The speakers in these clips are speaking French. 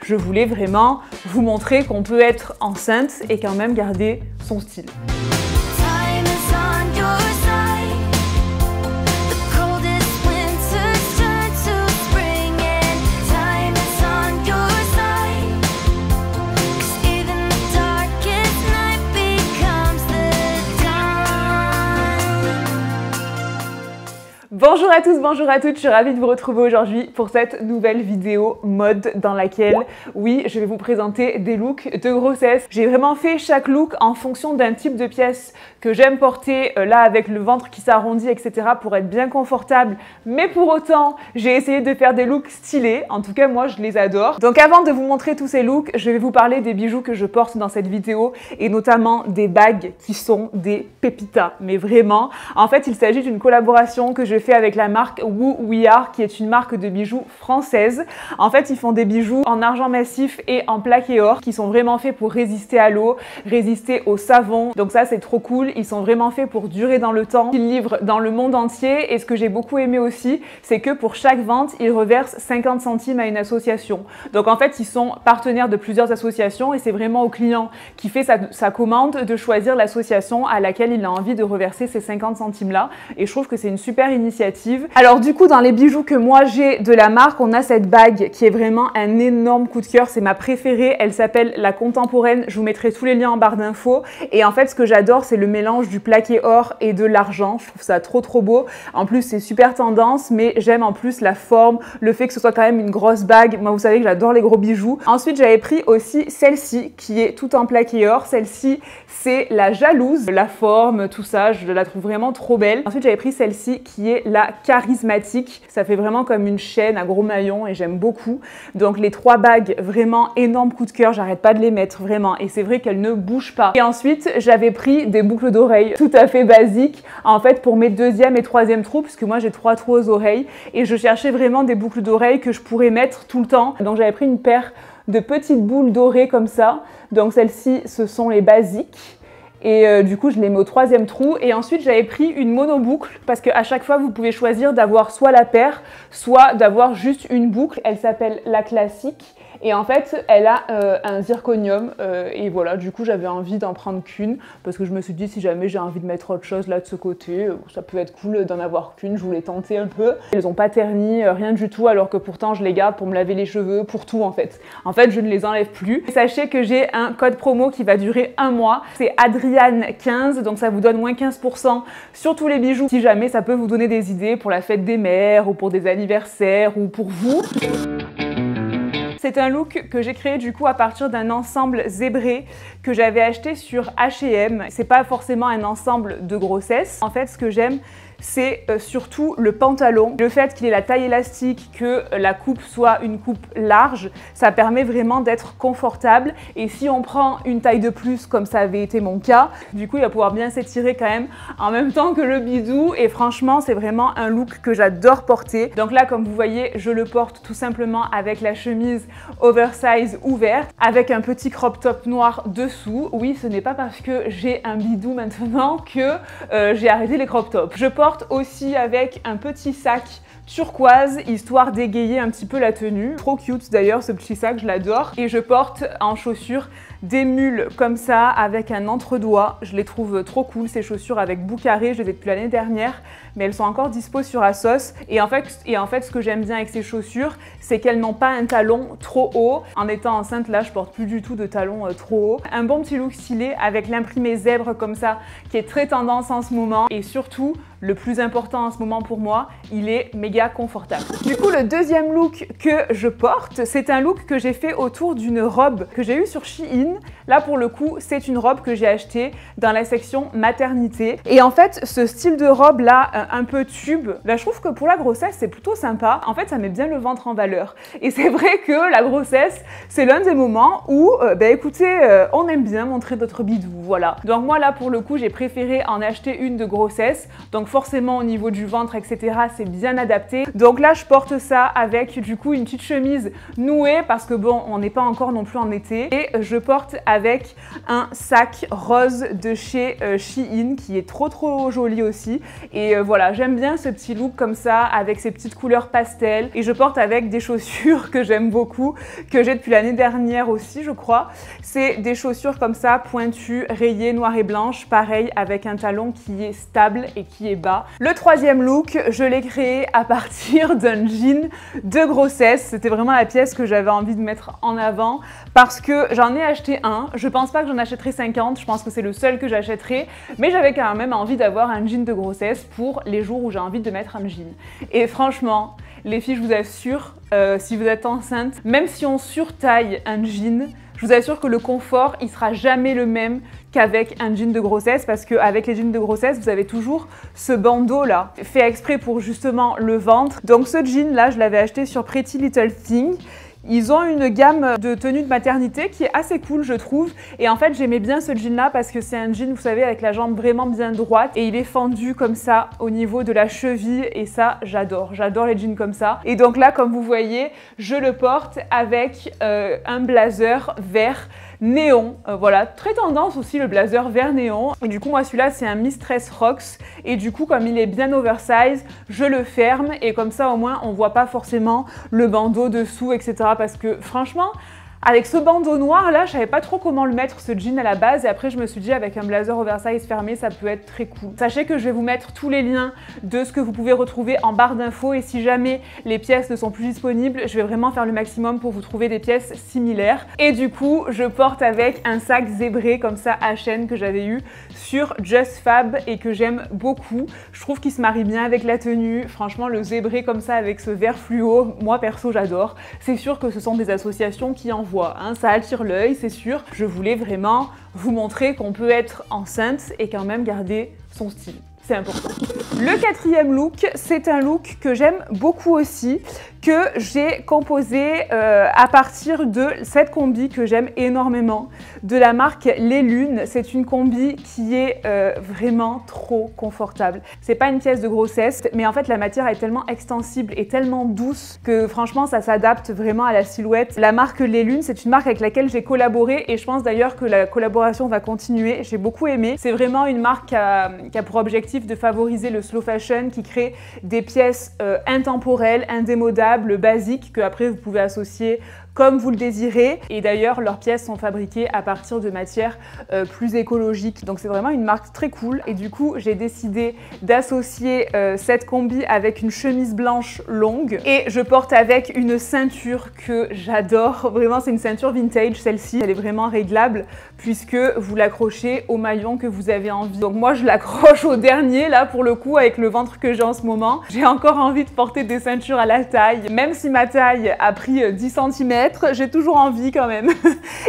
Je voulais vraiment vous montrer qu'on peut être enceinte et quand même garder son style. Bonjour à tous, bonjour à toutes, je suis ravie de vous retrouver aujourd'hui pour cette nouvelle vidéo mode dans laquelle, oui, je vais vous présenter des looks de grossesse. J'ai vraiment fait chaque look en fonction d'un type de pièce que j'aime porter, là avec le ventre qui s'arrondit, etc. pour être bien confortable. Mais pour autant, j'ai essayé de faire des looks stylés, en tout cas moi je les adore. Donc avant de vous montrer tous ces looks, je vais vous parler des bijoux que je porte dans cette vidéo et notamment des bagues qui sont des pépitas, mais vraiment. En fait, il s'agit d'une collaboration que je fais avec la marque Woo We Are, qui est une marque de bijoux française. En fait, ils font des bijoux en argent massif et en plaqué or qui sont vraiment faits pour résister à l'eau, résister au savon. Donc ça, c'est trop cool. Ils sont vraiment faits pour durer dans le temps. Ils livrent dans le monde entier. Et ce que j'ai beaucoup aimé aussi, c'est que pour chaque vente, ils reversent 50 centimes à une association. Donc en fait, ils sont partenaires de plusieurs associations et c'est vraiment au client qui fait sa commande de choisir l'association à laquelle il a envie de reverser ces 50 centimes-là. Et je trouve que c'est une super initiative. Alors du coup, dans les bijoux que moi j'ai de la marque, on a cette bague qui est vraiment un énorme coup de cœur. C'est ma préférée. Elle s'appelle la Contemporaine. Je vous mettrai tous les liens en barre d'infos. Et en fait, ce que j'adore, c'est le mélange du plaqué or et de l'argent. Je trouve ça trop beau. En plus, c'est super tendance, mais j'aime en plus la forme, le fait que ce soit quand même une grosse bague. Moi, vous savez que j'adore les gros bijoux. Ensuite, j'avais pris aussi celle-ci qui est tout en plaqué or. Celle-ci, c'est la Jalouse. La forme, tout ça, je la trouve vraiment trop belle. Ensuite, j'avais pris celle-ci qui est la Charismatique. Ça fait vraiment comme une chaîne à gros maillons et j'aime beaucoup. Donc les trois bagues, vraiment énorme coup de cœur, j'arrête pas de les mettre vraiment et c'est vrai qu'elles ne bougent pas. Et ensuite, j'avais pris des boucles d'oreilles tout à fait basiques en fait pour mes deuxième et troisième trous parce que moi j'ai 3 trous aux oreilles et je cherchais vraiment des boucles d'oreilles que je pourrais mettre tout le temps. Donc j'avais pris une paire de petites boules dorées comme ça. Donc celles-ci, ce sont les basiques. Et du coup, je les mets au 3e trou. Et ensuite, j'avais pris une monoboucle parce qu'à chaque fois, vous pouvez choisir d'avoir soit la paire, soit d'avoir juste une boucle. Elle s'appelle la Classique. Et en fait, elle a un zirconium. Et voilà, du coup, j'avais envie d'en prendre qu'une parce que je me suis dit, si jamais j'ai envie de mettre autre chose là de ce côté, ça peut être cool d'en avoir qu'une. Je voulais tenter un peu. Elles n'ont pas terni, rien du tout, alors que pourtant, je les garde pour me laver les cheveux, pour tout en fait. En fait, je ne les enlève plus. Sachez que j'ai un code promo qui va durer 1 mois. C'est Adriane15, donc ça vous donne moins 15% sur tous les bijoux. Si jamais ça peut vous donner des idées pour la fête des mères ou pour des anniversaires ou pour vous. C'est un look que j'ai créé du coup à partir d'un ensemble zébré que j'avais acheté sur H&M. C'est pas forcément un ensemble de grossesse. En fait, ce que j'aime, c'est surtout le pantalon. Le fait qu'il ait la taille élastique, que la coupe soit une coupe large, ça permet vraiment d'être confortable. Et si on prend une taille de plus, comme ça avait été mon cas, du coup, il va pouvoir bien s'étirer quand même en même temps que le bidou. Et franchement, c'est vraiment un look que j'adore porter. Donc là, comme vous voyez, je le porte tout simplement avec la chemise oversize ouverte, avec un petit crop top noir dessous. Oui, ce n'est pas parce que j'ai un bidou maintenant que j'ai arrêté les crop tops. Je porte aussi avec un petit sac turquoise, histoire d'égayer un petit peu la tenue. Trop cute d'ailleurs ce petit sac, je l'adore. Et je porte en chaussures des mules comme ça avec un entre-doigt. Je les trouve trop cool ces chaussures avec bout carré. Je les ai depuis l'année dernière, mais elles sont encore dispo sur ASOS. Et en fait, ce que j'aime bien avec ces chaussures, c'est qu'elles n'ont pas un talon trop haut. En étant enceinte, là, je porte plus du tout de talon trop haut. Un bon petit look stylé avec l'imprimé zèbre comme ça, qui est très tendance en ce moment. Et surtout, le plus important en ce moment pour moi, il est méga confortable. Du coup, le deuxième look que je porte, c'est un look que j'ai fait autour d'une robe que j'ai eue sur Shein. Là, pour le coup, c'est une robe que j'ai achetée dans la section maternité. Et en fait, ce style de robe là, un peu tube, là, je trouve que pour la grossesse, c'est plutôt sympa. En fait, ça met bien le ventre en valeur. Et c'est vrai que la grossesse, c'est l'un des moments où, écoutez, on aime bien montrer notre bidou, voilà. Donc moi, là, pour le coup, j'ai préféré en acheter une de grossesse. Donc forcément au niveau du ventre, etc. c'est bien adapté. Donc là je porte ça avec du coup une petite chemise nouée parce que bon, on n'est pas encore non plus en été. Et je porte avec un sac rose de chez Shein qui est trop joli aussi. Et voilà, j'aime bien ce petit look comme ça avec ces petites couleurs pastel. Et je porte avec des chaussures que j'aime beaucoup, que j'ai depuis l'année dernière aussi je crois. C'est des chaussures comme ça, pointues, rayées, noires et blanches, pareil avec un talon qui est stable et qui est bas. Le troisième look, je l'ai créé à partir d'un jean de grossesse. C'était vraiment la pièce que j'avais envie de mettre en avant parce que j'en ai acheté un. Je pense pas que j'en achèterai 50, je pense que c'est le seul que j'achèterai, mais j'avais quand même envie d'avoir un jean de grossesse pour les jours où j'ai envie de mettre un jean. Et franchement, les filles, je vous assure, si vous êtes enceinte, même si on surtaille un jean, je vous assure que le confort, il sera jamais le même qu'avec un jean de grossesse parce qu'avec les jeans de grossesse, vous avez toujours ce bandeau là, fait exprès pour justement le ventre. Donc ce jean là, je l'avais acheté sur Pretty Little Thing. Ils ont une gamme de tenues de maternité qui est assez cool je trouve et en fait j'aimais bien ce jean là parce que c'est un jean vous savez avec la jambe vraiment bien droite et il est fendu comme ça au niveau de la cheville et ça j'adore les jeans comme ça. Et donc là comme vous voyez je le porte avec un blazer vert néon, voilà, très tendance aussi le blazer vert néon. Et du coup moi celui-là c'est un Mistress Rocks et du coup comme il est bien oversize, je le ferme et comme ça au moins on voit pas forcément le bandeau dessous etc. Parce que franchement avec ce bandeau noir là, je savais pas trop comment le mettre ce jean à la base et après je me suis dit avec un blazer oversize fermé ça peut être très cool. Sachez que je vais vous mettre tous les liens de ce que vous pouvez retrouver en barre d'infos et si jamais les pièces ne sont plus disponibles, je vais vraiment faire le maximum pour vous trouver des pièces similaires. Et du coup, je porte avec un sac zébré comme ça à chaîne que j'avais eu sur Just Fab et que j'aime beaucoup. Je trouve qu'il se marie bien avec la tenue. Franchement, le zébré comme ça avec ce vert fluo, moi perso j'adore. C'est sûr que ce sont des associations qui en hein, ça attire l'œil, c'est sûr. Je voulais vraiment vous montrer qu'on peut être enceinte et quand même garder son style. C'est important. Le quatrième look, c'est un look que j'aime beaucoup aussi, que j'ai composé à partir de cette combi que j'aime énormément, de la marque Les Lunes. C'est une combi qui est vraiment trop confortable. C'est pas une pièce de grossesse, mais en fait la matière est tellement extensible et tellement douce que franchement ça s'adapte vraiment à la silhouette. La marque Les Lunes, c'est une marque avec laquelle j'ai collaboré et je pense d'ailleurs que la collaboration va continuer. J'ai beaucoup aimé. C'est vraiment une marque qui a pour objectif de favoriser le slow fashion, qui crée des pièces intemporelles, indémodables, basiques, que après vous pouvez associer comme vous le désirez. Et d'ailleurs, leurs pièces sont fabriquées à partir de matières plus écologiques. Donc c'est vraiment une marque très cool. Et du coup, j'ai décidé d'associer cette combi avec une chemise blanche longue. Et je porte avec une ceinture que j'adore. Vraiment, c'est une ceinture vintage, celle-ci. Elle est vraiment réglable puisque vous l'accrochez au maillon que vous avez envie. Donc moi, je l'accroche au dernier, là, pour le coup, avec le ventre que j'ai en ce moment. J'ai encore envie de porter des ceintures à la taille. Même si ma taille a pris 10 cm, j'ai toujours envie quand même.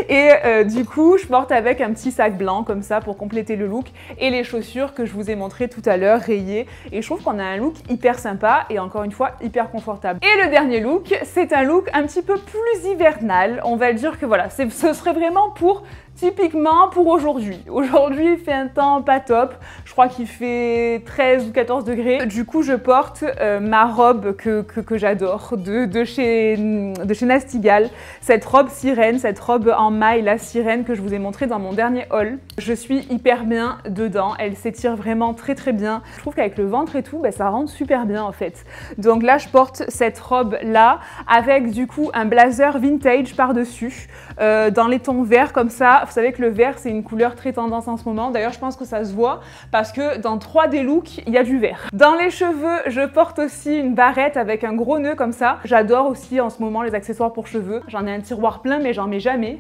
Et du coup, je porte avec un petit sac blanc comme ça pour compléter le look et les chaussures que je vous ai montrées tout à l'heure, rayées. Et je trouve qu'on a un look hyper sympa et encore une fois, hyper confortable. Et le dernier look, c'est un look un petit peu plus hivernal. On va dire que voilà, ce serait vraiment pour typiquement pour aujourd'hui. Aujourd'hui, il fait un temps pas top. Je crois qu'il fait 13 ou 14 degrés. Du coup, je porte ma robe que j'adore de chez Nasty Gal. Cette robe sirène, cette robe en maille, la sirène que je vous ai montrée dans mon dernier haul. Je suis hyper bien dedans. Elle s'étire vraiment très très bien. Je trouve qu'avec le ventre et tout, bah, ça rentre super bien en fait. Donc là, je porte cette robe là avec du coup un blazer vintage par-dessus dans les tons verts comme ça. Vous savez que le vert, c'est une couleur très tendance en ce moment. D'ailleurs, je pense que ça se voit parce que dans 3 des looks, il y a du vert. Dans les cheveux, je porte aussi une barrette avec un gros nœud comme ça. J'adore aussi en ce moment les accessoires pour cheveux. J'en ai un tiroir plein, mais j'en mets jamais.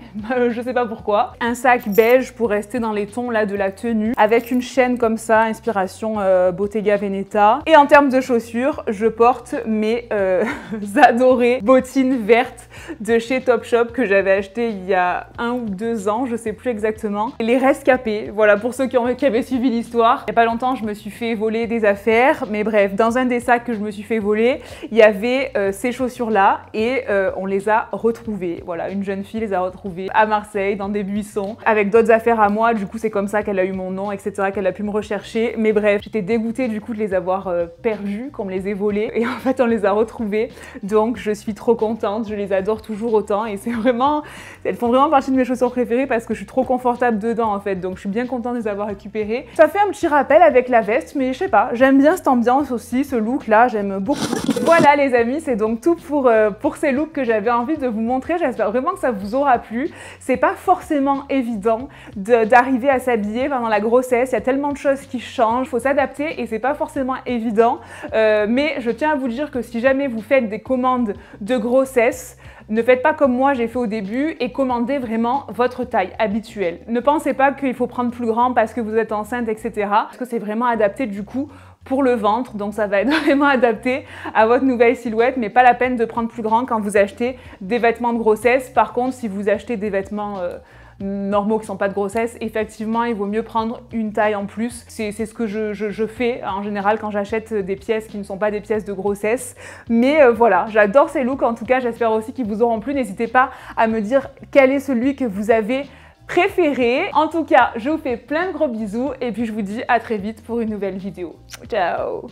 Je sais pas pourquoi. Un sac beige pour rester dans les tons là de la tenue avec une chaîne comme ça, inspiration Bottega Veneta. Et en termes de chaussures, je porte mes adorées bottines vertes de chez Topshop que j'avais acheté il y a 1 ou 2 ans, je je sais plus exactement. Les rescapés, voilà, pour ceux qui avaient suivi l'histoire. Il y a pas longtemps, je me suis fait voler des affaires, mais bref, dans un des sacs que je me suis fait voler, il y avait ces chaussures-là et on les a retrouvées. Voilà, une jeune fille les a retrouvées à Marseille, dans des buissons, avec d'autres affaires à moi. Du coup, c'est comme ça qu'elle a eu mon nom, etc., qu'elle a pu me rechercher. Mais bref, j'étais dégoûtée du coup de les avoir perdues, qu'on me les ait volées. Et en fait, on les a retrouvées. Donc, je suis trop contente. Je les adore toujours autant. Et c'est vraiment... Elles font vraiment partie de mes chaussures préférées parce que je suis trop confortable dedans, en fait. Donc, je suis bien contente de les avoir récupérées. Ça fait un petit rappel avec la veste, mais je sais pas. J'aime bien cette ambiance aussi, ce look-là. J'aime beaucoup. Voilà, les amis, c'est donc tout pour ces looks que j'avais envie de vous montrer. J'espère vraiment que ça vous aura plu. C'est pas forcément évident d'arriver à s'habiller pendant la grossesse. Il y a tellement de choses qui changent, faut s'adapter et c'est pas forcément évident. Mais je tiens à vous dire que si jamais vous faites des commandes de grossesse, ne faites pas comme moi j'ai fait au début et commandez vraiment votre taille habituelle. Ne pensez pas qu'il faut prendre plus grand parce que vous êtes enceinte, etc. Parce que c'est vraiment adapté du coup pour le ventre, donc ça va être vraiment adapté à votre nouvelle silhouette, mais pas la peine de prendre plus grand quand vous achetez des vêtements de grossesse. Par contre, si vous achetez des vêtements normaux qui ne sont pas de grossesse, effectivement, il vaut mieux prendre une taille en plus. C'est ce que je fais en général quand j'achète des pièces qui ne sont pas des pièces de grossesse. Mais voilà, j'adore ces looks en tout cas, j'espère aussi qu'ils vous auront plu. N'hésitez pas à me dire quel est celui que vous avez préféré. En tout cas, je vous fais plein de gros bisous et puis je vous dis à très vite pour une nouvelle vidéo. Ciao!